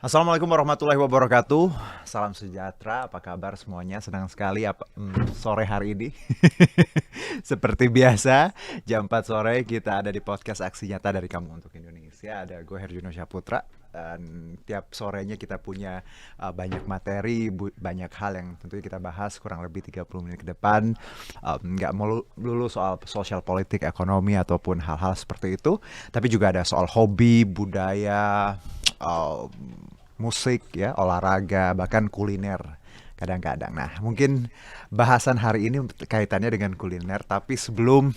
Assalamualaikum warahmatullahi wabarakatuh. Salam sejahtera. Apa kabar semuanya? Senang sekali sore hari ini. Seperti biasa, jam 4 sore kita ada di podcast Aksi Nyata dari Kamu untuk Indonesia. Ada gue Herjuno Syaputra. Dan tiap sorenya kita punya banyak materi, banyak hal yang tentunya kita bahas kurang lebih 30 menit ke depan. Nggak melulu soal sosial politik, ekonomi, ataupun hal-hal seperti itu. Tapi juga ada soal hobi, budaya, uh, musik ya, olahraga, bahkan kuliner kadang-kadang. Nah, mungkin bahasan hari ini kaitannya dengan kuliner, tapi sebelum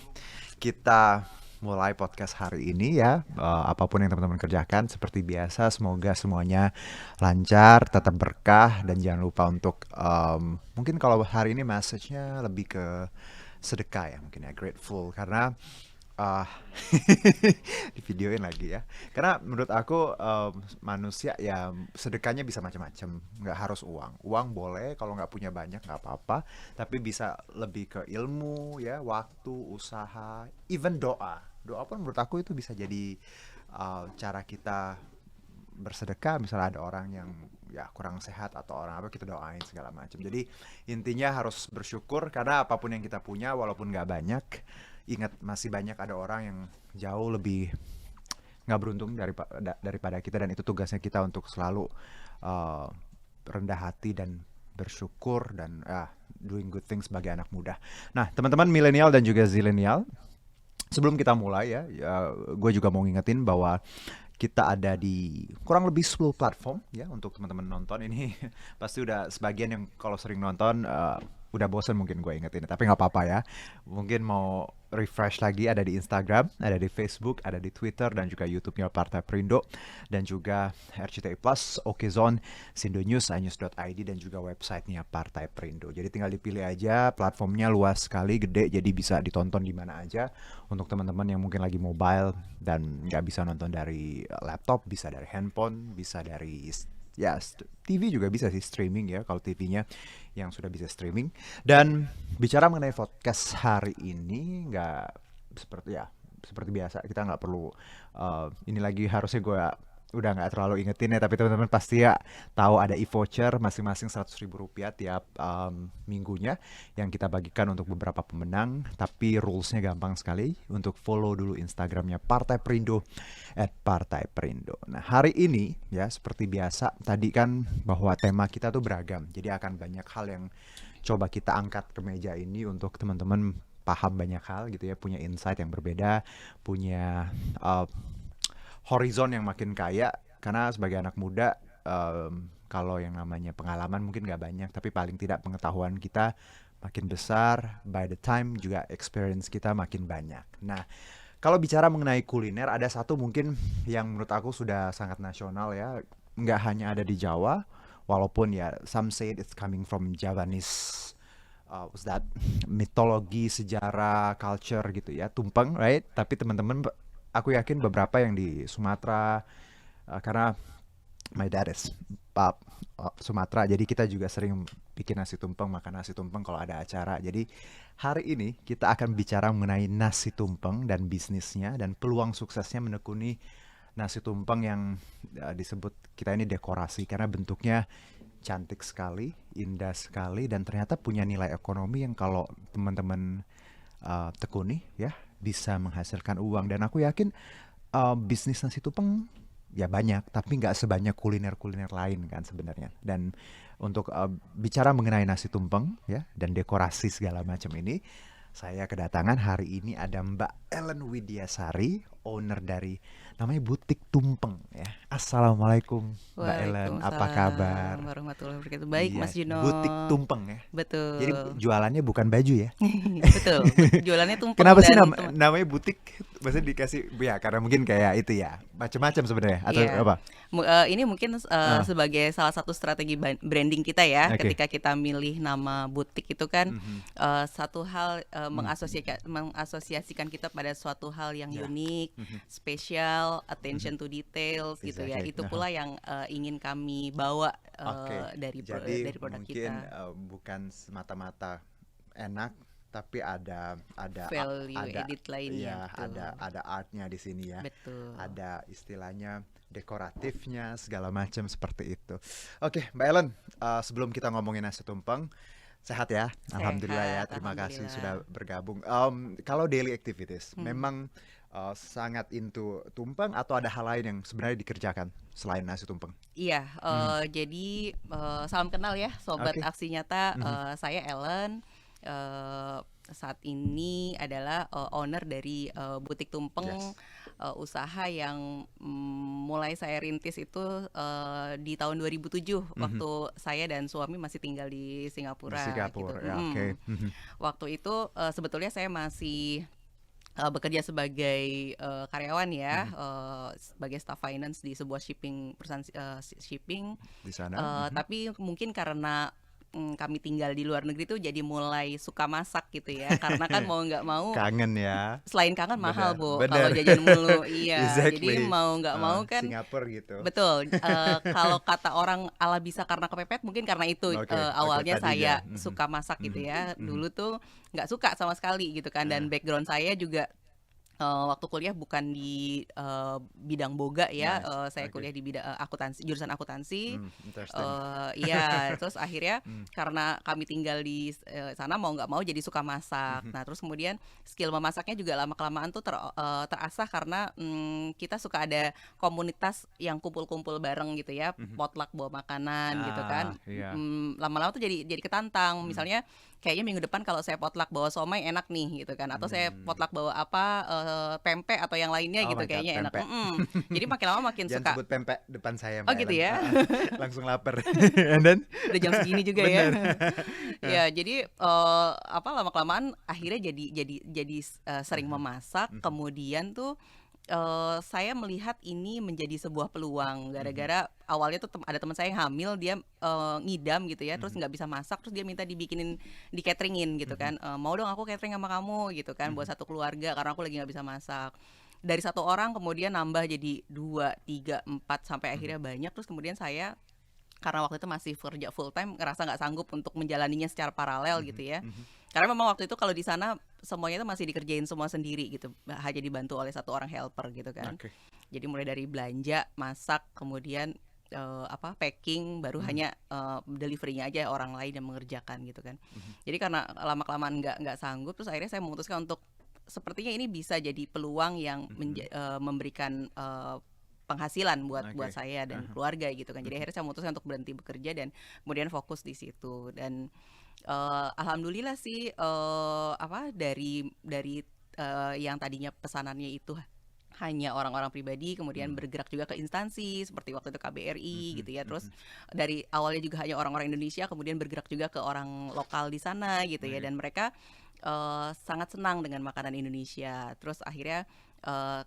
kita mulai podcast hari ini ya, apapun yang teman-teman kerjakan seperti biasa, semoga semuanya lancar, tetap berkah, dan jangan lupa untuk mungkin kalau hari ini message-nya lebih ke sedekah ya, mungkin ya, grateful, karena ah di videoin lagi ya. Karena menurut aku manusia ya sedekahnya bisa macam-macam, nggak harus uang. Uang boleh kalau nggak punya banyak nggak apa-apa, tapi bisa lebih ke ilmu ya, waktu, usaha, even doa. Doa pun menurut aku itu bisa jadi cara kita bersedekah. Misalnya ada orang yang ya kurang sehat atau orang apa, kita doain segala macam. Jadi intinya harus bersyukur karena apapun yang kita punya walaupun nggak banyak, ingat masih banyak ada orang yang jauh lebih nggak beruntung daripada kita, dan itu tugasnya kita untuk selalu uh, rendah hati dan bersyukur dan doing good things sebagai anak muda. Nah, teman-teman milenial dan juga zilenial, sebelum kita mulai ya, gue juga mau ngingetin bahwa kita ada di kurang lebih 10 platform ya untuk teman-teman nonton ini. Pasti udah sebagian yang kalau sering nonton udah bosen mungkin gue ingetin, tapi nggak apa-apa ya. Mungkin mau refresh lagi, ada di Instagram, ada di Facebook, ada di Twitter, dan juga YouTube-nya Partai Perindo, dan juga RCTI Plus, Okezone, Sindo News, inews.id, dan juga websitenya Partai Perindo. Jadi tinggal dipilih aja, platformnya luas sekali, gede, jadi bisa ditonton di mana aja. Untuk teman-teman yang mungkin lagi mobile dan nggak bisa nonton dari laptop, bisa dari handphone, bisa dari ya TV juga bisa sih, streaming ya kalau TV-nya yang sudah bisa streaming. Dan bicara mengenai podcast hari ini, nggak seperti ya seperti biasa, kita nggak perlu ini lagi, harusnya gue udah nggak terlalu ingetin ya, tapi teman-teman pasti ya tahu ada e-voucher masing-masing 100.000 rupiah tiap minggunya yang kita bagikan untuk beberapa pemenang. Tapi rulesnya gampang sekali, untuk follow dulu Instagramnya Partai Perindo @partaiperindo. Nah, hari ini ya seperti biasa tadi kan, bahwa tema kita tuh beragam, jadi akan banyak hal yang coba kita angkat ke meja ini untuk teman-teman paham banyak hal gitu ya, punya insight yang berbeda, punya uh, horizon yang makin kaya. Karena sebagai anak muda, kalau yang namanya pengalaman mungkin nggak banyak, tapi paling tidak pengetahuan kita makin besar, by the time juga experience kita makin banyak. Nah, kalau bicara mengenai kuliner, ada satu mungkin yang menurut aku sudah sangat nasional ya, nggak hanya ada di Jawa, walaupun ya some say it's coming from Javanese, what's that, mitologi, sejarah, culture gitu ya, tumpeng, right? Tapi teman-teman, aku yakin beberapa yang di Sumatera, karena my dad is Sumatera, jadi kita juga sering bikin nasi tumpeng, makan nasi tumpeng kalau ada acara. Jadi hari ini kita akan bicara mengenai nasi tumpeng dan bisnisnya dan peluang suksesnya menekuni nasi tumpeng yang disebut kita ini dekorasi, karena bentuknya cantik sekali, indah sekali, dan ternyata punya nilai ekonomi yang kalau teman-teman tekuni ya bisa menghasilkan uang. Dan aku yakin bisnis nasi tumpeng ya banyak, tapi nggak sebanyak kuliner-kuliner lain kan sebenarnya. Dan untuk bicara mengenai nasi tumpeng ya dan dekorasi segala macam ini, saya kedatangan hari ini ada Mbak Ellen Widiasari, owner dari namanya Butik Tumpeng ya. Assalamualaikum Mbak Ellen, apa kabar? Waalaikumsalam warahmatullahi wabarakatuh. Baik, Iya, Mas Juno. Butik Tumpeng ya. Jadi Betul. jualannya bukan baju ya. Betul. Jualannya tumpeng Kenapa sih dan teman. namanya butik? Maksudnya dikasih ya karena mungkin kayak itu ya, macam-macam sebenarnya atau Iya. apa? Ini mungkin Ah, sebagai salah satu strategi branding kita ya, oke. ketika kita milih nama butik itu kan Mhm. satu hal Mm, mengasosiasikan kita pada suatu hal yang ya. unik, Mhm, spesial, mhm. attention to details gitu ya. Exactly. Itu Aha. pula yang ingin kami bawa Oke. dari Jadi dari produk mungkin kita. bukan semata-mata enak, tapi value ada edit lainnya, ya betul. ada artnya di sini ya. Betul. Ada istilahnya dekoratifnya segala macam seperti itu. Oke, Mbak Ellen, sebelum kita ngomongin nasi tumpeng, sehat ya? Alhamdulillah ya, Sehat, terima kasih sudah alhamdulillah. bergabung. Kalau daily activities, Hmm. memang sangat into tumpeng atau ada hal lain yang sebenarnya dikerjakan selain nasi tumpeng? Iya, Mhm. jadi salam kenal ya Sobat Oke. Aksi Nyata. Mhm. Saya Ellen. eh, Saat ini adalah owner dari butik tumpeng, Yes. usaha yang mulai saya rintis itu di tahun 2007 Mhm. waktu saya dan suami masih tinggal di Di Singapura gitu. Singapura ya, oke. Mhm. Waktu itu sebetulnya saya masih bekerja sebagai karyawan ya, Mhm. sebagai staff finance di sebuah perusahaan shipping. Di sana. Mhm. Tapi mungkin karena kami tinggal di luar negeri tuh jadi mulai suka masak gitu ya, karena kan mau nggak mau Kangen ya. selain kangen mahal Benar, Bu kalau benar. jajan mulu, iya. Jadi Exactly. mau nggak mau kan Singapura gitu. betul, kalau kata orang ala bisa karena kepepet, mungkin karena itu Oke, oke awalnya tadinya. saya Mhm. suka masak gitu Mhm. ya. Mhm. Dulu tuh nggak suka sama sekali gitu kan, dan Eh, background saya juga waktu kuliah bukan di bidang boga ya, nice. saya Oke. kuliah di bidang akuntansi, jurusan akuntansi. Interesting. Iya, terus akhirnya Hmm. karena kami tinggal di sana, mau nggak mau jadi suka masak. Mhm. Nah, terus kemudian skill memasaknya juga lama-kelamaan tuh terasah karena kita suka ada komunitas yang kumpul-kumpul bareng gitu ya, Mhm. potluck bawa makanan gitu kan. Iya. Lama-lama tuh jadi ketantang. Hmm. Misalnya kayaknya minggu depan kalau saya potluck bawa somai enak nih gitu kan, atau saya Hmm. potluck bawa apa, pempek atau yang lainnya Oh gitu, my God, kayaknya enak. pempek. Jadi makin lama makin Jangan suka. sebut pempek depan saya, Oh Mbak gitu Ellen. ya. Langsung lapar. And then? Udah jam segini juga ya. Bener. Ya, jadi lama-kelamaan akhirnya jadi sering Mhm. memasak. Mhm. Kemudian tuh saya melihat ini menjadi sebuah peluang Mhm. gara-gara awalnya tuh ada teman saya yang hamil, dia ngidam gitu ya, terus Mhm. nggak bisa masak, terus dia minta dibikinin, di cateringin gitu Mhm. kan. Mau dong aku catering sama kamu gitu kan, buat Mhm. satu keluarga karena aku lagi nggak bisa masak. Dari satu orang kemudian nambah jadi dua, tiga, empat, sampai Mhm. akhirnya banyak. Terus kemudian saya, karena waktu itu masih kerja full time, ngerasa nggak sanggup untuk menjalaninya secara paralel Mhm. gitu ya. Mhm. Karena memang waktu itu kalau di sana semuanya itu masih dikerjain semua sendiri gitu, hanya dibantu oleh satu orang helper gitu kan. Oke. Jadi mulai dari belanja, masak, kemudian packing, baru Mhm. hanya deliverynya aja orang lain yang mengerjakan gitu kan. Mhm. Jadi karena lama kelamaan nggak sanggup, terus akhirnya saya memutuskan untuk sepertinya ini bisa jadi peluang yang Mhm. memberikan penghasilan buat Oke. saya dan Aha. keluarga gitu kan. Jadi Mhm. akhirnya saya memutuskan untuk berhenti bekerja dan kemudian fokus di situ. Dan alhamdulillah sih, dari yang tadinya pesanannya itu hanya orang-orang pribadi, kemudian Hmm. bergerak juga ke instansi seperti waktu itu KBRI Mhm. gitu ya. Terus Mhm. dari awalnya juga hanya orang-orang Indonesia, kemudian bergerak juga ke orang lokal di sana gitu ya, Oke. dan mereka sangat senang dengan makanan Indonesia. Terus akhirnya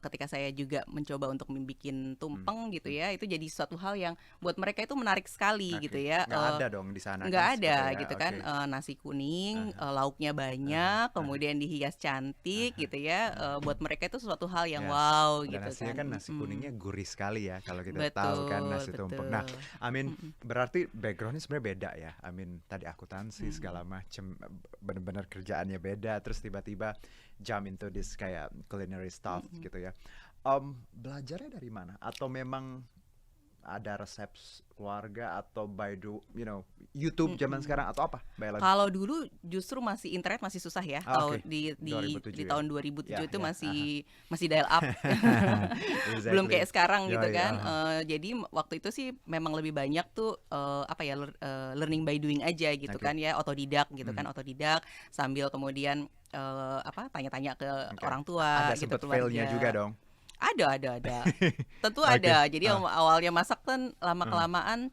ketika saya juga mencoba untuk membuat Hmm. tumpeng gitu Hmm. ya, itu jadi suatu hal yang buat mereka itu menarik sekali gitu Oke. ya. Nggak ada dong di sana Nggak kan ada seperti ya. gitu kan, Oke. nasi kuning, Aha. lauknya Aha. banyak, Aha. kemudian dihias cantik Aha. gitu ya, Aha. buat mereka itu sesuatu hal yang Ya, wow dan gitu nasinya kan. kan nasi kuningnya gurih sekali ya kalau kita tahu kan Betul, nasi tumpeng. Nah, betul. Mhm, berarti backgroundnya sebenarnya beda ya. Tadi akuntansi mhm, segala macem, bener-bener kerjaannya beda. Terus tiba-tiba jump into this kayak culinary stuff mhm. gitu ya. Belajarnya dari mana? Atau memang ada resep keluarga atau by YouTube zaman Mhm. sekarang atau apa, Mbak Ellen? Kalau dulu justru masih internet masih susah ya, Oke, di 2007 ya. tahun 2007 Ya, itu ya. Aha. masih dial up. Belum Exactly. kayak sekarang Yo gitu ya. kan. Aha. Jadi waktu itu sih memang lebih banyak tuh learning by doing aja gitu Oke. kan ya, otodidak gitu kan, Mhm. otodidak sambil kemudian tanya-tanya ke Oke. orang tua Ada gitu, sempet failnya juga keluarga. dong. Ada. Tentu Oke. ada. Jadi Ah, awalnya masak kan ah, lama-kelamaan,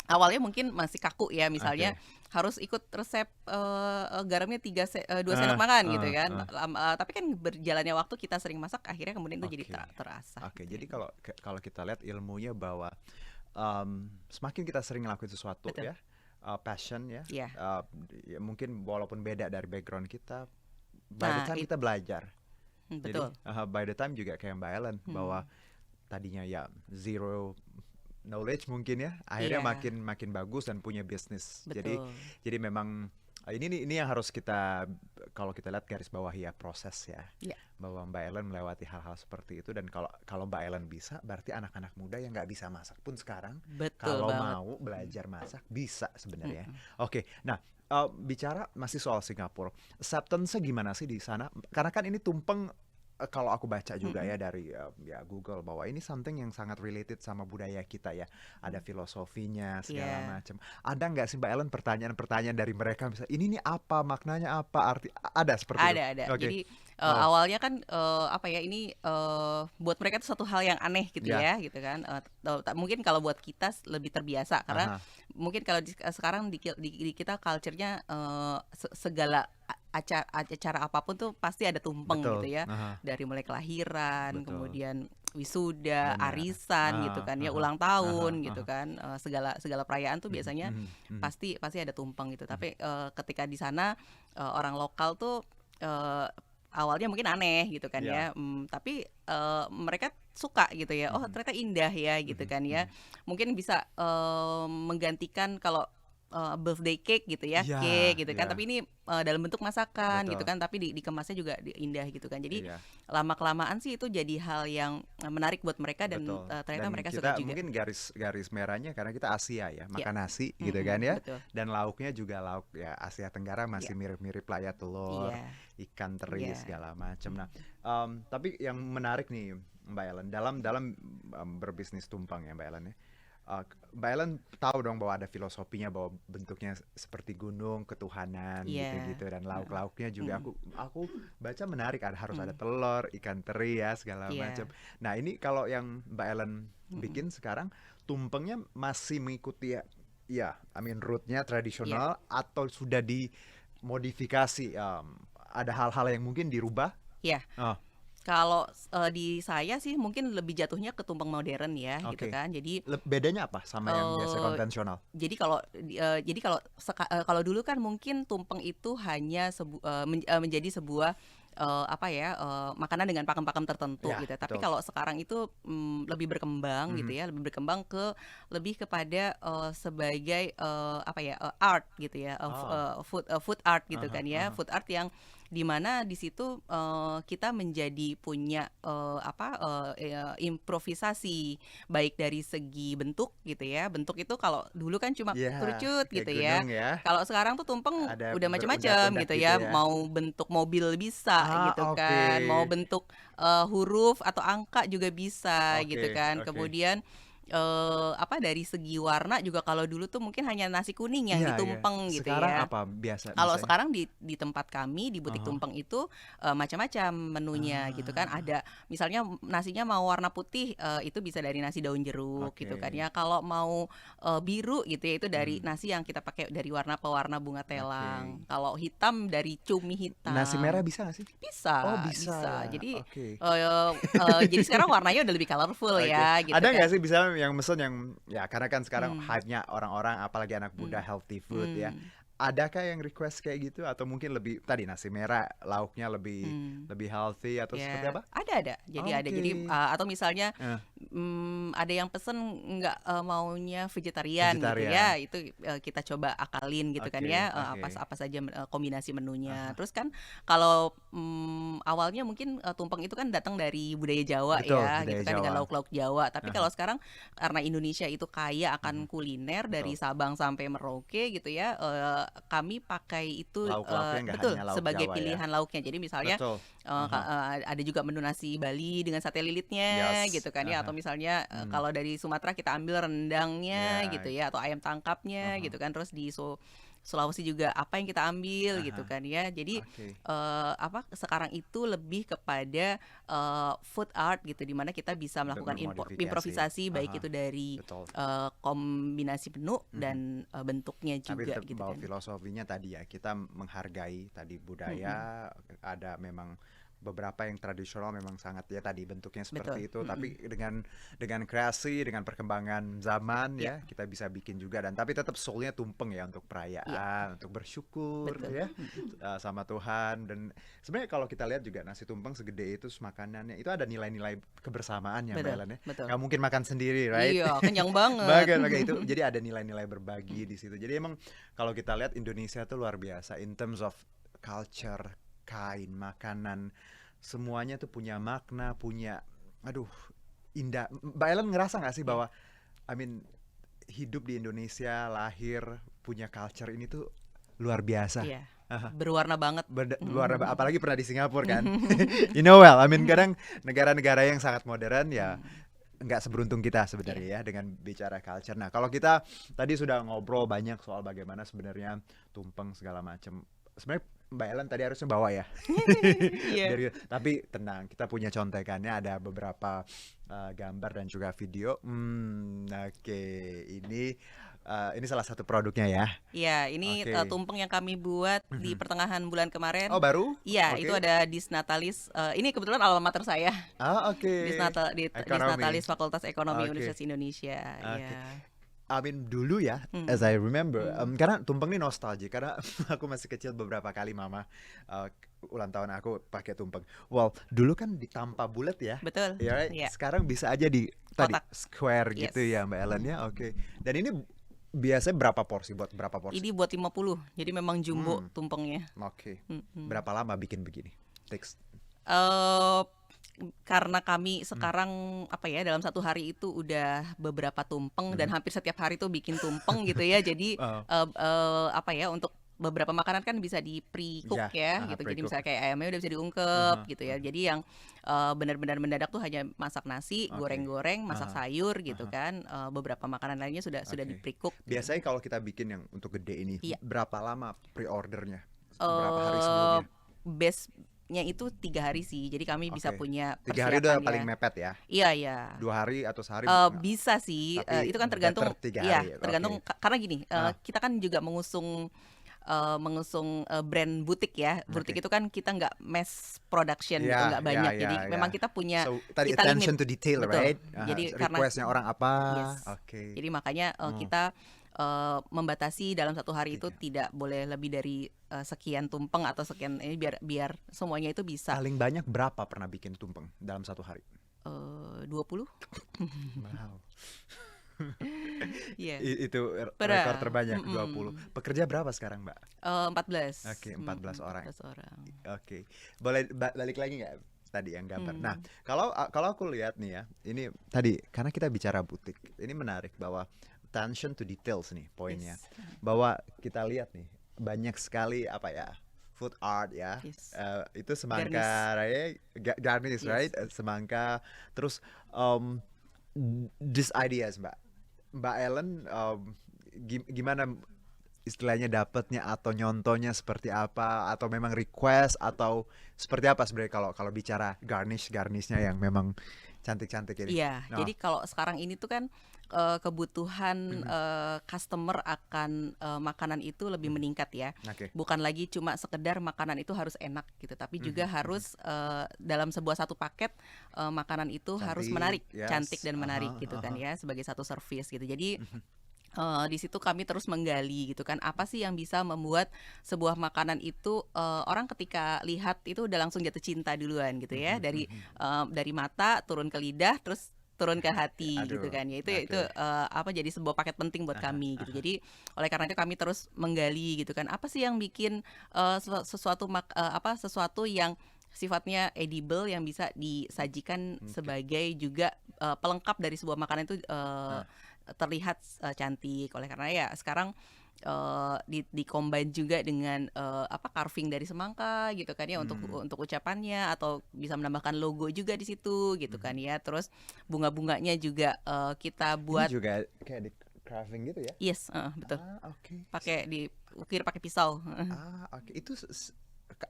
awalnya mungkin masih kaku ya, misalnya oke. harus ikut resep, garamnya 2 sendok Ah, makan gitu ah, kan. ah. Tapi kan berjalannya waktu kita sering masak, akhirnya kemudian itu jadi Oke. terasah Oke. gitu Jadi ya. kalau kita lihat ilmunya bahwa semakin kita sering ngelakuin sesuatu Betul, ya, passion ya, iya. ya mungkin walaupun beda dari background kita, by the Nah time kita belajar. Jadi betul, by the time juga kayak Mbak Ellen bahwa mhm, tadinya ya zero knowledge mungkin ya, akhirnya iya, makin makin bagus dan punya bisnis. Jadi betul, memang Ini yang harus kita, kalau kita lihat garis bawah ya, proses ya, Ya, bahwa Mbak Ellen melewati hal-hal seperti itu. Dan kalau kalau Mbak Ellen bisa, berarti anak-anak muda yang nggak bisa masak pun sekarang betul kalau banget. mau belajar masak bisa sebenarnya. Mm-mm. Oke, nah bicara masih soal Singapura, acceptance-nya gimana sih di sana? Karena kan ini tumpeng, kalau aku baca juga Mm-mm. ya dari ya Google, bahwa ini something yang sangat related sama budaya kita ya. Ada filosofinya segala Ya, macam. Ada nggak sih Mbak Ellen pertanyaan-pertanyaan dari mereka, misalnya ini nih apa maknanya, apa arti, ada seperti itu? ada. Oke. Jadi Oh, awalnya kan apa ya ini buat mereka itu satu hal yang aneh gitu ya. ya, gitu kan. Mungkin kalau buat kita lebih terbiasa karena Aha, mungkin kalau sekarang di kita culture-nya segala acara apapun tuh pasti ada tumpeng gitu betul. ya. Aha, Dari mulai kelahiran, betul. kemudian wisuda, Benar. arisan gitu Aha, kan ya, aha, ulang aha, tahun gitu aha. kan. Segala segala perayaan tuh Mhm, biasanya mhm, mhm, pasti pasti ada tumpeng gitu. mhm. Tapi ketika di sana orang lokal tuh eh, awalnya mungkin aneh gitu kan Ya. ya, tapi mereka suka gitu ya. Oh Mhm, ternyata indah ya gitu mhm, kan ya. mhm. Mungkin bisa menggantikan kalau birthday cake gitu ya, Iya, cake gitu kan. iya, Tapi ini dalam bentuk masakan gitu betul. kan. Tapi dikemasnya juga indah gitu kan. Jadi Iya. lama kelamaan sih itu jadi hal yang menarik buat mereka dan Betul. ternyata Dan mereka suka kita juga. mungkin garis garis merahnya karena kita Asia ya, Ya, makan nasi gitu kan mm-mm, ya. betul. Dan lauknya juga lauk ya Asia Tenggara, Iya, masih mirip-mirip lah ya, telur, iya, ikan teri iya. segala macam. Nah, Mm-mm. tapi yang menarik nih Mbak Ellen, dalam dalam berbisnis tumpang ya Mbak Ellen ya. Mbak Ellen tahu dong bahwa ada filosofinya, bahwa bentuknya seperti gunung, ketuhanan Iya. gitu-gitu, dan Heeh. lauk-lauknya juga Mm-mm. aku baca menarik, harus ada Mm. telur, ikan teri ya segala macam. Iya. Nah, ini kalau yang Mbak Ellen Mm-mm. bikin sekarang, tumpengnya masih mengikuti ya, ya, I mean rootnya Iya. tradisional atau sudah dimodifikasi? Ada hal-hal yang mungkin dirubah? Iya. Oh, Kalau di saya sih mungkin lebih jatuhnya ke tumpeng modern ya gitu oke. kan. Jadi Bedanya apa sama yang biasa eh konvensional? kalau dulu kan mungkin tumpeng itu hanya menjadi sebuah apa ya makanan dengan pakem-pakem tertentu Ya, gitu. Tapi betul. kalau sekarang itu lebih berkembang gitu Mhm. ya, lebih berkembang lebih kepada sebagai apa ya art gitu ya, Oh, food art gitu aha, kan ya, aha. food art yang dimana di situ kita menjadi punya improvisasi baik dari segi bentuk gitu ya. Bentuk itu kalau dulu kan cuma Iya, kerucut kayak gitu ya. gunung ya, Kalau sekarang tuh tumpeng ada udah macam-macam berundak-undak gitu gitu ya. ya. Mau bentuk mobil bisa gitu Oke. kan. Mau bentuk huruf atau angka juga bisa gitu Oke, kan. oke. Kemudian apa dari segi warna juga kalau dulu tuh mungkin hanya nasi kuning yang Iya, iya. ditumpeng gitu Sekarang ya. apa biasa Kalau misalnya? sekarang di tempat kami di butik Aha. tumpeng itu macam-macam menunya gitu kan. Ah, Ada misalnya nasinya mau warna putih itu bisa dari nasi daun jeruk gitu kan oke. ya. Kalau mau biru gitu ya itu dari Hmm, nasi yang kita pakai dari warna pewarna bunga oke. telang. Kalau hitam dari cumi Nasi merah hitam. bisa nggak sih? Oh, Bisa, bisa bisa. ya. Jadi Oke. jadi sekarang warnanya udah lebih colorful Oke. ya gitu Ada kan. nggak sih bisa yang mesen yang, ya karena kan sekarang Hmm, hype-nya orang-orang apalagi anak muda, hmm, healthy food ya. hmm, Adakah yang request kayak gitu, atau mungkin lebih tadi nasi merah lauknya lebih hmm. lebih healthy atau seperti Ya, apa? ada. Jadi ada. Jadi Oke. atau misalnya Eh, ada yang pesen nggak maunya vegetarian gitu ya, vegetarian. itu kita coba akalin gitu kan Oke, ya, apa oke. apa saja kombinasi menunya. Aha. Terus kan kalau awalnya mungkin tumpeng itu kan datang dari budaya Jawa Betul, ya, gitu budaya kan dengan Jawa. lauk-lauk Jawa. Tapi Aha, kalau sekarang karena Indonesia itu kaya mhm, akan kuliner dari betul. Sabang sampai Merauke gitu ya, kami pakai itu Lauk-lauknya nggak betul hanya lauk sebagai Jawa ya. pilihan lauknya. Jadi misalnya Betul. Aha. ada juga menu nasi Bali dengan sate lilitnya Yes. gitu kan ya, atau Aha. misalnya Mhm. kalau dari Sumatera kita ambil rendangnya gitu Ya. ya, atau ayam tangkapnya Aha. gitu kan. Terus di Sulawesi juga apa yang kita ambil gitu Aha. kan ya. Jadi Oke. apa sekarang itu lebih kepada food art gitu, di mana kita bisa melakukan Bermodifikasi. improvisasi baik Aha. itu dari Betul. kombinasi menu Mhm. dan bentuknya Tapi juga tetap gitu bawa kan. filosofinya tadi ya, kita menghargai tadi Mm-mm. budaya, ada memang beberapa yang tradisional memang sangat ya tadi bentuknya Betul. seperti itu, tapi dengan kreasi, dengan perkembangan zaman Ya, ya kita bisa bikin juga, dan tapi tetap soulnya tumpeng ya, untuk iya, perayaan, untuk bersyukur betul. ya sama Tuhan. Dan sebenarnya kalau kita lihat juga nasi tumpeng segede itu makanannya itu ada nilai-nilai kebersamaannya Mbak Betul, Ellen ya. betul. Nggak mungkin makan sendiri, right? Iya, kenyang banget. Bagian itu jadi ada nilai-nilai berbagi di situ. Jadi emang kalau kita lihat Indonesia tuh luar biasa in terms of culture, kain, makanan, semuanya tuh punya makna, punya, aduh, indah. Mbak Ellen ngerasa nggak sih Ya, bahwa, I mean, hidup di Indonesia, lahir, punya culture ini tuh luar biasa. iya. Aha. Berwarna banget. Apalagi pernah di Singapura kan. You know well, I mean kadang negara-negara yang sangat modern ya nggak seberuntung kita Iya, sebenarnya ya dengan bicara culture. Nah, kalau kita tadi sudah ngobrol banyak soal bagaimana sebenarnya tumpeng segala macam. Sebenarnya Mbak Ellen tadi harusnya bawa ya. iya. Tapi tenang, kita punya contekannya, ada beberapa gambar dan juga video. Oke, ini salah satu produknya ya. Iya, ini Oke. tumpeng yang kami buat di Mhm. pertengahan bulan kemarin. Oh, baru? Iya, itu Oke. ada Disnatalis. Ini kebetulan alma mater saya. Oke. Ekonomi. Disnatalis Fakultas Ekonomi Oke. Universitas Indonesia. Oke. Iya. I mean dulu ya, as Hmm. I remember, Hmm. karena tumpeng ini nostalgia, karena aku masih kecil beberapa kali mama uh, ulang tahun aku pakai tumpeng. Well, dulu kan ditampa bulat ya, Betul. ya right? Iya. Sekarang bisa aja di tadi Kotak. square gitu Yes. ya Mbak Ellen ya, oke. Dan ini biasanya berapa porsi, buat berapa porsi? Ini buat 50. Jadi memang jumbo Hmm, tumpengnya. oke. Mm-mm. Berapa lama bikin begini? Takes. eh karena kami Hmm, sekarang apa ya, dalam satu hari itu udah beberapa tumpeng dan mhm. hampir setiap hari tuh bikin tumpeng gitu ya. Jadi Oh, apa ya, untuk beberapa makanan kan bisa di pre-cook ya, ya gitu. Jadi pre-cook. misalnya kayak ayamnya udah bisa diungkep Aha, gitu ya. aha. Jadi yang benar-benar mendadak tuh hanya masak nasi, Oke. goreng-goreng, masak Aha, sayur gitu aha. kan. Beberapa makanan lainnya sudah di Oke. pre-cook gitu. Biasanya kalau kita bikin yang untuk gede ini, Iya. berapa lama pre-ordernya? Berapa hari eh sebelumnya? Base-nya itu 3 hari sih. Jadi kami bisa Oke. punya 3 hari udah paling persiapannya. mepet ya? Iya, iya. 2 hari atau sehari Bisa sih, tapi itu kan better tergantung, 3 hari ya? tergantung Oke. karena gini, Ah, kita kan juga mengusung brand butik ya. Butik oke. itu kan kita nggak mass production gitu, Ya, nggak ya, banyak. ya, Jadi ya. memang kita punya, So, tadi kita limit, attention to detail, betul. right? Jadi karena Requestnya orang apa? yes, Oke. jadi makanya Oh, kita membatasi dalam satu hari itu 3. tidak boleh lebih dari sekian tumpeng atau sekian ini, biar semuanya itu bisa Paling banyak berapa pernah bikin tumpeng dalam satu hari? 20. Wow. Iya, Itu rekor pernah. terbanyak 20. Pekerja berapa sekarang, Mbak? 14. Oke, 14 orang. 14 orang. Oke, boleh balik lagi nggak tadi yang gambar? Nah, Hmm. kalau aku lihat nih ya, ini tadi karena kita bicara butik, ini menarik bahwa attention to details nih poinnya, Yes. bahwa kita lihat nih banyak sekali apa ya, food art ya, Yes. itu Garnish. semangka, right? Garnish, Yes. right? Semangka, terus these ideas, Mbak Ellen, gimana istilahnya dapatnya atau nyontonya seperti apa, atau memang request atau seperti apa sebenarnya kalau kalau bicara garnishnya yang memang cantik-cantik ini. Iya, Oh, jadi kalau sekarang ini tuh kan kebutuhan mhm, customer akan makanan itu lebih mhm. meningkat ya. Oke. Bukan lagi cuma sekedar makanan itu harus enak gitu, tapi juga Mhm, mhm. harus dalam sebuah satu paket makanan itu harus Cantik, menarik, cantik yes, dan menarik aha, gitu kan aha. ya, sebagai satu service gitu. Jadi Mhm, di situ kami terus menggali gitu kan, apa sih yang bisa membuat sebuah makanan itu orang ketika lihat itu udah langsung jatuh cinta duluan gitu ya, mhm, mhm. dari mata turun ke lidah terus turun ke hati gitu Aduh, kan ya, itu oke. apa, jadi sebuah paket penting buat Aha, kami gitu. aha. Jadi oleh karena itu kami terus menggali gitu kan, apa sih yang bikin sesuatu yang sifatnya edible, yang bisa disajikan Oke. sebagai juga pelengkap dari sebuah makanan itu Ah, terlihat cantik. Oleh karena ya sekarang di combine juga dengan carving dari semangka gitu kan ya, hmm, untuk ucapannya, atau bisa menambahkan logo juga di situ gitu kan mhm. ya. Terus bunga-bunganya juga kita Ini buat. juga kayak di carving gitu ya? Yes, betul, Oke. pakai diukir pakai pisau. Oke. Itu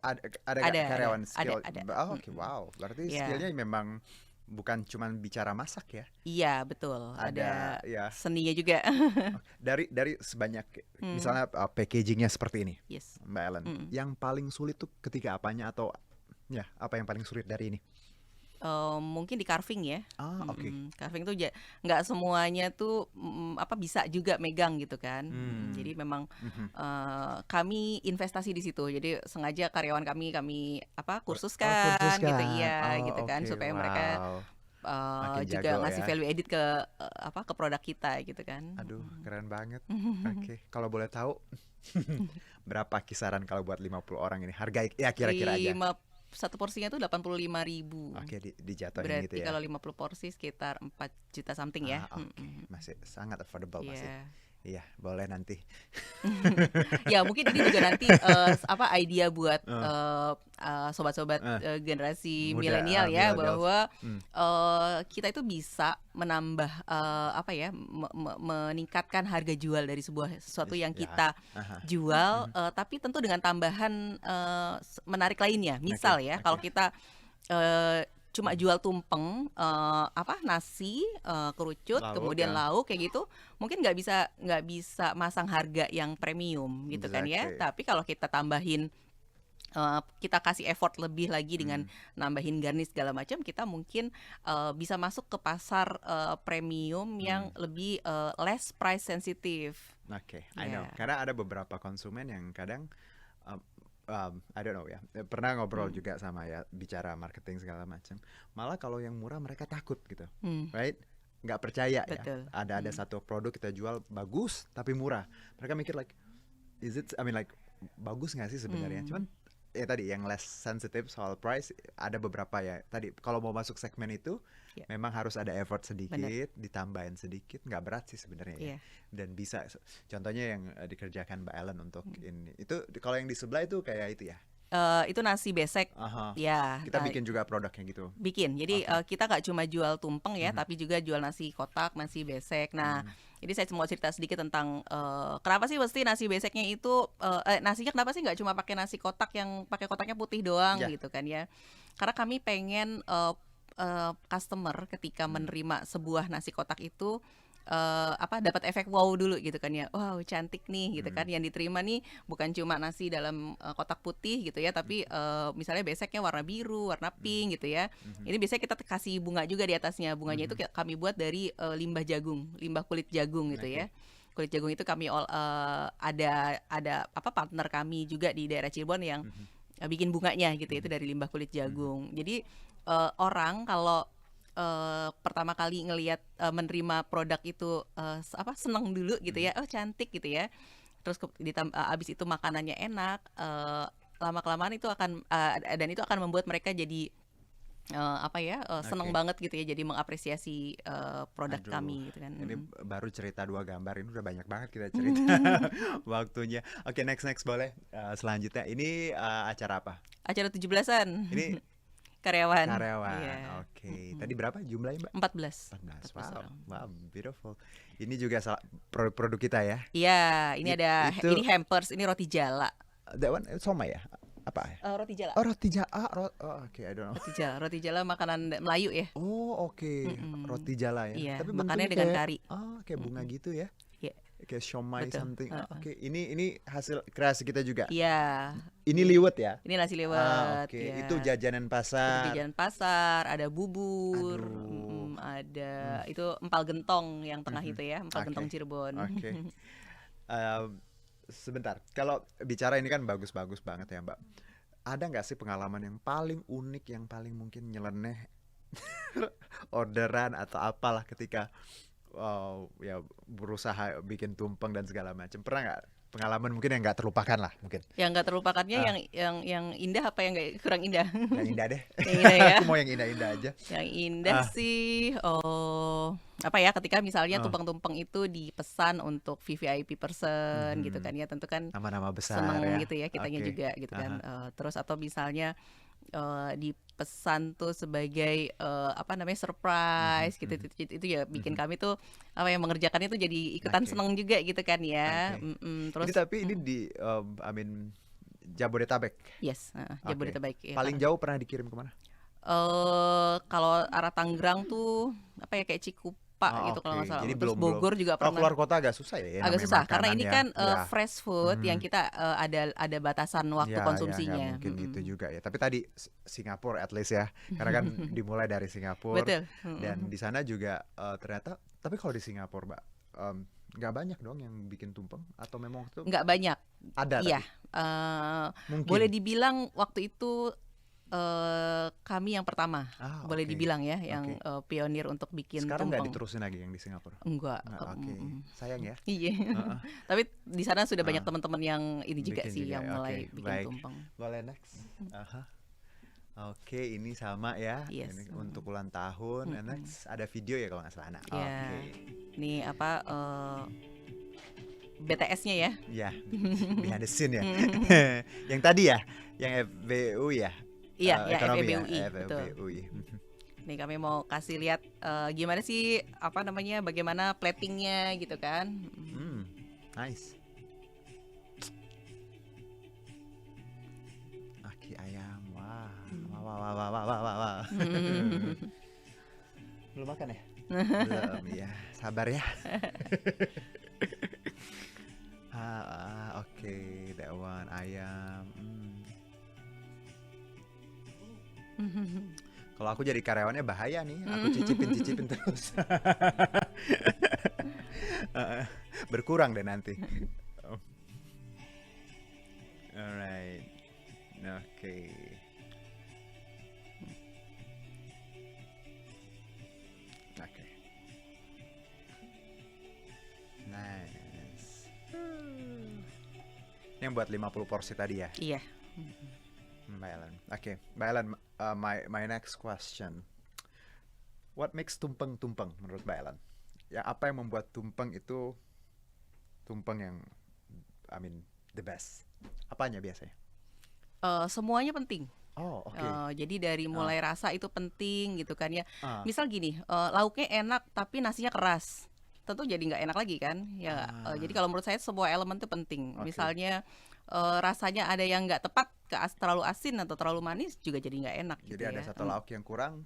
ada ada karyawan ada skill. ada Oke, wow. Berarti ya, skillnya memang bukan cuman bicara masak ya? iya betul, Ada ada ya. seninya juga. Dari sebanyak Hmm, misalnya packagingnya seperti ini, yes. Mbak Ellen. Mm. Yang paling sulit tuh ketika apanya, atau Ya, apa yang paling sulit dari ini? Mungkin di carving ya. Oke. Carving tuh nggak semuanya tuh apa bisa juga megang gitu kan. Jadi memang Mhm. kami investasi di situ. Jadi sengaja karyawan kami apa Kursus kursuskan gitu, kan? iya gitu kan Oke, supaya mereka wow. Makin juga jago ngasih ya. value edit ke apa ke produk kita gitu kan. Aduh, keren banget. Oke, kalau boleh tahu berapa kisaran kalau buat 50 orang ini? Harga ya kira-kira aja. Satu porsinya tuh 85.000. Oke, dijatuhin gitu Berarti ya. kalau 50 porsi sekitar 4 juta something ya. Oke. Masih sangat affordable masih. Iya. Iya, boleh nanti. Ya mungkin ini juga nanti apa idea buat Eh, sobat-sobat eh, generasi muda, milenial ya, millennials. bahwa Hmm, kita itu bisa menambah apa ya meningkatkan harga jual dari sesuatu yang ya. kita Aha. jual, tapi tentu dengan tambahan menarik lainnya. Misal Oke, ya kalau oke. kita cuma jual tumpeng, apa nasi, kerucut, Lauk kemudian ya. lauk kayak gitu, mungkin nggak bisa masang harga yang premium gitu kan ya. Exactly. Tapi kalau kita tambahin, kita kasih effort lebih lagi dengan Hmm, nambahin garnish segala macam, kita mungkin bisa masuk ke pasar premium yang lebih less price sensitive. Oke, I know. Ya. Karena ada beberapa konsumen yang kadang um, I don't know ya. Pernah ngobrol Hmm. juga sama ya bicara marketing segala macam. Malah kalau yang murah mereka takut gitu, Hmm, right? Nggak percaya ya. betul. Ada satu produk kita jual bagus tapi murah. Mereka mikir like, I mean like bagus nggak sih sebenarnya? Hmm. Cuman ya tadi yang less sensitive soal price ada beberapa ya. Tadi kalau mau masuk segmen itu Ya, memang harus ada effort sedikit, benar. ditambahin sedikit, nggak berat sih sebenarnya ya. Iya. Dan bisa, contohnya yang dikerjakan Mbak Ellen untuk ini. Itu kalau yang di sebelah itu kayak itu ya. Itu nasi besek. Aha. Ya, Kita bikin juga produknya gitu. bikin. Jadi Oke. kita nggak cuma jual tumpeng ya, Mhm. tapi juga jual nasi kotak, nasi besek. Nah, Mhm. jadi saya mau cerita sedikit tentang kenapa sih mesti nasi beseknya itu nasinya kenapa sih nggak cuma pakai nasi kotak yang pakai kotaknya putih doang Ya. gitu kan ya? Karena kami pengen customer ketika menerima sebuah nasi kotak itu apa dapat efek wow dulu gitu kan ya. Wow, cantik nih gitu kan. Yang diterima nih bukan cuma nasi dalam kotak putih gitu ya, tapi misalnya beseknya warna biru, warna pink gitu ya. Ini biasanya kita kasih bunga juga di atasnya. Bunganya itu kami buat dari limbah jagung, limbah kulit jagung gitu Oke. ya. Kulit jagung itu kami ada apa partner kami juga di daerah Cirebon yang bikin bunganya gitu ya, itu dari limbah kulit jagung. Jadi orang kalau pertama kali ngelihat menerima produk itu apa seneng dulu gitu ya, oh cantik gitu ya, terus abis itu makanannya enak, lama kelamaan itu akan dan itu akan membuat mereka jadi apa ya seneng Oke. banget gitu ya, jadi mengapresiasi produk Aduh, kami gitu kan. ini baru cerita 2 gambar, ini udah banyak banget kita cerita waktunya. Oke, next boleh. Selanjutnya ini acara apa? Acara 17-an Ini karyawan. karyawan. Iya. Oke. Tadi berapa jumlahnya, Mbak? 14 14. 14 Wow, orang. wow, beautiful. Ini juga produk-produk kita ya. Iya, ini ada Itu ini hampers, ini roti jala. that one somai ya? Apa ya? Roti jala. Oh, roti jala. Oke, I don't know. Roti jala makanan Melayu ya. Oh, oke. Roti jala ya. Iya, Tapi makannya bentuknya dengan kayak kari. kayak bunga gitu ya. Iya, Kayak siomay betul. something. Oke, ini hasil kreasi kita juga. Iya, Ini liwet ya? ini nasi liwet. Oke. Ya. Itu jajanan Itu pasar. jajanan pasar, ada bubur, Aduh. ada itu empal gentong yang tengah itu ya, empal gentong Oke. Cirebon. Oke. Sebentar. Kalau bicara ini kan bagus-bagus banget ya, Mbak. Ada nggak sih pengalaman yang paling unik, yang paling mungkin nyeleneh orderan atau apalah ketika ya berusaha bikin tumpeng dan segala macam? Pernah nggak pengalaman mungkin yang nggak terlupakan lah mungkin? Yang nggak terlupakannya Ah. yang indah apa yang nggak kurang indah? Yang indah deh. Yang indah ya. Aku mau yang indah-indah aja. Yang indah Ah. sih, apa ya, ketika misalnya Ah. tumpeng-tumpeng itu dipesan untuk VVIP person gitu kan ya, tentu kan Nama-nama besar seneng ya. gitu ya kitanya Oke. juga gitu kan. Aha. Terus atau misalnya dipesan tuh sebagai apa namanya surprise gitu, itu ya bikin kami tuh apa yang mengerjakannya tuh jadi ikutan Oke. seneng juga gitu kan ya. Oke. Terus Ini tapi ini di I mean Jabodetabek. yes, Oke. Jabodetabek ya. Paling jauh pernah dikirim kemana? Kalau arah Tangerang tuh apa ya, kayak lupa gitu kalau nggak salah. Jadi Terus belum Bogor juga kalau pernah. keluar kota agak susah ya Agak namanya susah karena makanan ini ya. kan Ya. fresh food yang kita ada batasan waktu Ya, ya nggak konsumsinya. mungkin itu juga ya. Tapi tadi Singapura at least ya, karena kan dimulai dari Singapura Betul. dan di sana juga ternyata. Tapi kalau di Singapura, Mbak, nggak banyak dong yang bikin tumpeng atau memang itu Nggak banyak. ada Iya, tapi boleh mungkin. dibilang waktu itu kami yang pertama, boleh Oke, dibilang ya, yang oke. pionir untuk bikin Sekarang nggak tumpeng. diterusin lagi yang di Singapura? Enggak. Nggak, oke. Sayang ya. Iya. Heeh. Tapi di sana sudah banyak Ah, teman-teman yang ini juga bikin sih juga. yang Oke, mulai bikin baik. tumpeng. Boleh next. Aha. Oke, ini sama ya. Yes. Ini untuk ulang tahun. And next ada video ya kalau nggak salah. Nah, Ya. oke. Ini apa BTS-nya ya? Ya, behind the scene ya. Yang tadi ya, yang FBU ya. Iya, ya Ekonomi ya, FEBUI, betul. FBUI. Nih kami mau kasih lihat gimana sih apa namanya, bagaimana platingnya gitu kan. Nice. Aki ayam, wah, wah. Belum makan ya? Belum, ya. Sabar ya. Oke, that one ayam. Kalau aku jadi karyawannya bahaya nih, aku cicipin terus. Berkurang deh nanti. Alright, oke. Oke. Nice. Yang buat 50 porsi tadi ya? Iya. Mbak Ellen. Oke, Mbak Ellen, my next question. What makes tumpeng menurut Mbak Ellen? Ya, apa yang membuat tumpeng itu tumpeng yang, I mean, the best? Apanya biasanya? Semuanya penting. Oh, oke. Jadi dari mulai rasa itu penting gitu kan ya. Ah. Misal gini, lauknya enak tapi nasinya keras, tentu jadi nggak enak lagi kan. Ya, jadi kalau menurut saya semua elemen itu penting. Oke. Misalnya rasanya ada yang nggak tepat, terlalu asin atau terlalu manis juga jadi nggak enak Jadi gitu ada ya. satu lauk yang kurang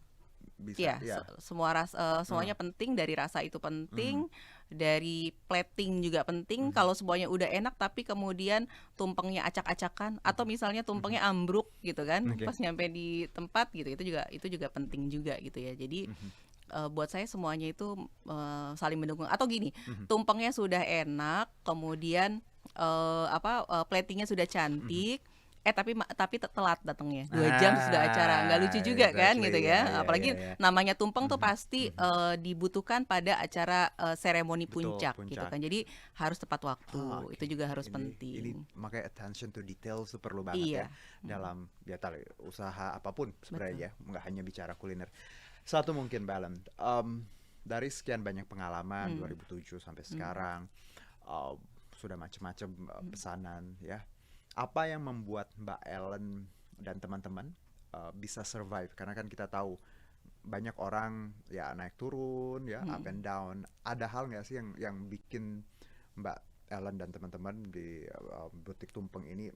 bisa Iya, ya. semuanya penting, dari rasa itu penting, dari plating juga penting. Kalau semuanya udah enak tapi kemudian tumpengnya acak-acakan atau misalnya tumpengnya ambruk gitu kan, Oke. pas nyampe di tempat gitu, itu juga penting juga gitu ya. Jadi buat saya semuanya itu saling mendukung. Atau gini, tumpengnya sudah enak, kemudian platingnya sudah cantik. Tapi telat datangnya 2 jam sudah acara, nggak lucu juga kan exactly, gitu ya. ya, Apalagi ya. namanya tumpeng tuh pasti dibutuhkan pada acara seremoni Betul, puncak gitu puncak. kan. Jadi harus tepat waktu, Oke. itu juga harus Ini penting. makanya attention to detail itu perlu banget Iya. ya dalam ya usaha apapun sebenarnya ya, nggak hanya bicara kuliner. Satu mungkin Mbak Ellen, dari sekian banyak pengalaman 2007 sampai sekarang, sudah macam-macam pesanan ya. Apa yang membuat Mbak Ellen dan teman-teman bisa survive? Karena kan kita tahu banyak orang ya naik turun ya, up and down. Ada hal nggak sih yang bikin Mbak Ellen dan teman-teman di butik tumpeng ini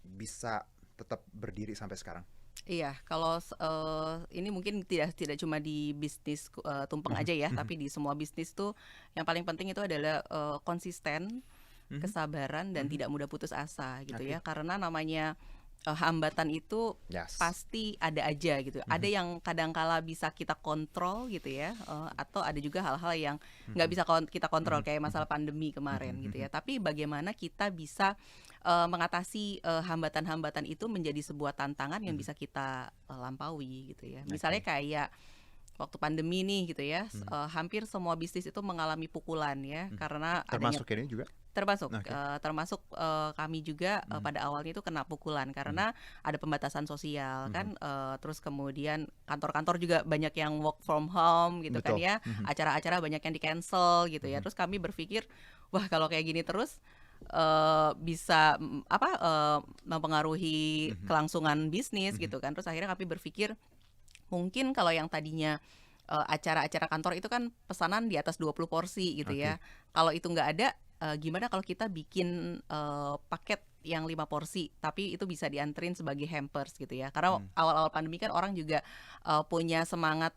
bisa tetap berdiri sampai sekarang? Iya, kalau ini mungkin tidak cuma di bisnis tumpeng aja ya, tapi di semua bisnis tuh yang paling penting itu adalah konsisten, kesabaran, dan tidak mudah putus asa gitu ya. Karena namanya hambatan itu Yes. pasti ada aja gitu. Ada yang kadangkala bisa kita kontrol gitu ya, atau ada juga hal-hal yang nggak bisa kita kontrol kayak masalah pandemi kemarin gitu ya. Tapi bagaimana kita bisa mengatasi hambatan-hambatan itu menjadi sebuah tantangan yang bisa kita lampaui gitu ya. Misalnya kayak waktu pandemi nih gitu ya, hampir semua bisnis itu mengalami pukulan ya, karena adanya Termasuk ini juga? termasuk Oke. termasuk kami juga pada awalnya itu kena pukulan karena ada pembatasan sosial kan, terus kemudian kantor-kantor juga banyak yang work from home gitu kan Betul. ya, acara-acara banyak yang di cancel gitu ya. Terus kami berpikir, wah kalau kayak gini terus bisa mempengaruhi kelangsungan bisnis gitu kan. Terus akhirnya kami berpikir, mungkin kalau yang tadinya acara-acara kantor itu kan pesanan di atas 20 porsi gitu ya. Kalau itu nggak ada, gimana kalau kita bikin paket yang 5 porsi, tapi itu bisa dianterin sebagai hampers gitu ya. Karena awal-awal pandemi kan orang juga punya semangat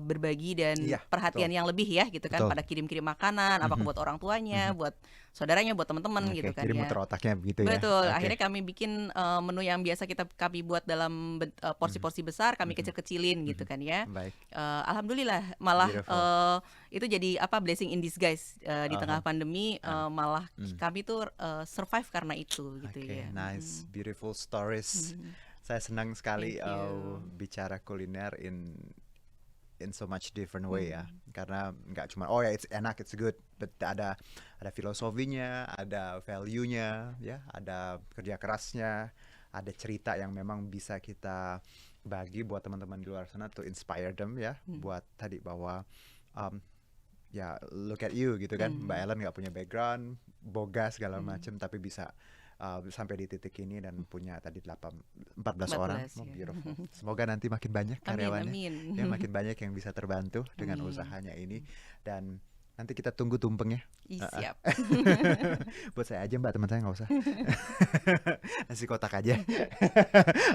berbagi dan Iya, perhatian betul. yang lebih ya gitu kan, Betul. pada kirim-kirim makanan, apakah buat orang tuanya, buat saudaranya, buat teman-teman Oke, gitu kan jadi ya. muter otaknya begitu ya. Betul, Oke. akhirnya kami bikin menu yang biasa kami buat dalam porsi-porsi besar, kami kecil-kecilin gitu kan ya. Baik. Alhamdulillah malah Beautiful. itu jadi blessing in disguise di tengah pandemi, malah kami tuh survive karena itu gitu Oke, ya. nice, beautiful stories. Saya senang sekali Thank you. bicara kuliner in so much different way ya, karena nggak cuma oh ya it's enak, it's good, but ada filosofinya, ada value-nya, ya, ada kerja kerasnya, ada cerita yang memang bisa kita bagi buat teman-teman di luar sana to inspire them ya, buat tadi bahwa ya look at you gitu kan, Mbak Ellen nggak punya background, boga segala macam, tapi bisa sampai di titik ini dan punya tadi 14 orang. 14 ya. Beautiful. Semoga nanti makin banyak Amin, karyawannya, amin. ya makin banyak yang bisa terbantu dengan Amin. usahanya ini, dan nanti kita tunggu tumpengnya. Siap. Buat saya aja Mbak, teman saya nggak usah. Nasi kotak aja.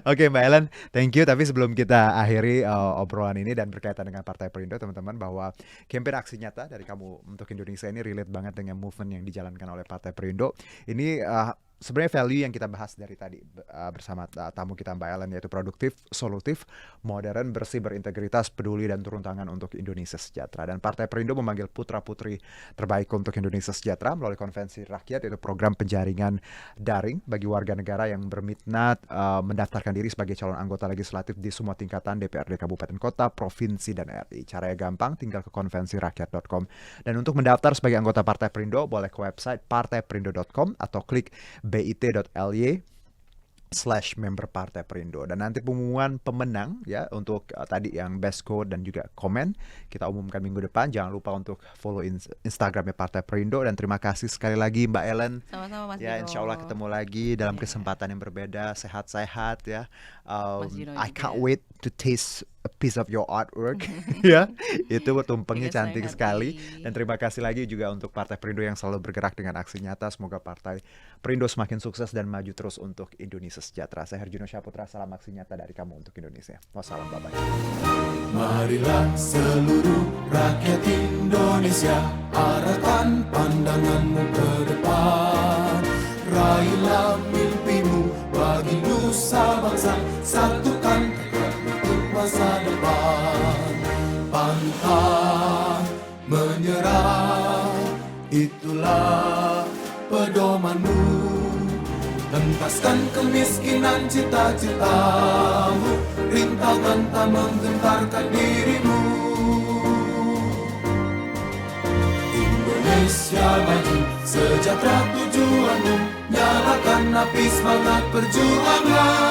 Oke Mbak Ellen, thank you. Tapi sebelum kita akhiri obrolan ini dan berkaitan dengan Partai Perindo, teman-teman, bahwa campaign aksi nyata dari Kamu Untuk Indonesia ini relate banget dengan movement yang dijalankan oleh Partai Perindo. Ini sebenarnya value yang kita bahas dari tadi bersama tamu kita Mbak Ellen, yaitu produktif, solutif, modern, bersih, berintegritas, peduli, dan turun tangan untuk Indonesia sejahtera. Dan Partai Perindo memanggil putra-putri terbaik untuk Indonesia sejahtera melalui konvensi rakyat, yaitu program penjaringan daring bagi warga negara yang berminat mendaftarkan diri sebagai calon anggota legislatif di semua tingkatan DPRD Kabupaten Kota, Provinsi, dan RI. Caranya gampang, tinggal ke konvensirakyat.com. Dan untuk mendaftar sebagai anggota Partai Perindo, boleh ke website partaiperindo.com atau klik bit.ly/member Partai Perindo. Dan nanti pengumuman pemenang ya untuk tadi yang best quote dan juga komen kita umumkan minggu depan. Jangan lupa untuk follow Instagramnya Partai Perindo. Dan terima kasih sekali lagi Mbak Ellen. Sama-sama Mas Ya, Dino. insya Allah ketemu lagi dalam kesempatan yang berbeda. Sehat-sehat ya. Mas Dino I juga. can't wait to taste a piece of your artwork. Ya, itu tumpengnya Dengan cantik senang sekali. hati. Dan terima kasih lagi juga untuk Partai Perindo yang selalu bergerak dengan aksi nyata. Semoga Partai Perindo semakin sukses dan maju terus untuk Indonesia sejahtera. Saya Herjino Syaputra, salam aksi nyata dari Kamu Untuk Indonesia. Wassalam, bye-bye. Marilah seluruh rakyat Indonesia, arahkan pandanganmu ke depan. Raihlah mimpimu bagi nusa bangsa, satukan tekad untuk masa depan. Pantang menyerah, itulah pedomanmu. Entaskan kemiskinan cita-citamu, rintangan tak menggentarkan dirimu. Indonesia maju, sejahtera tujuanmu, nyalakan api semangat perjuangan.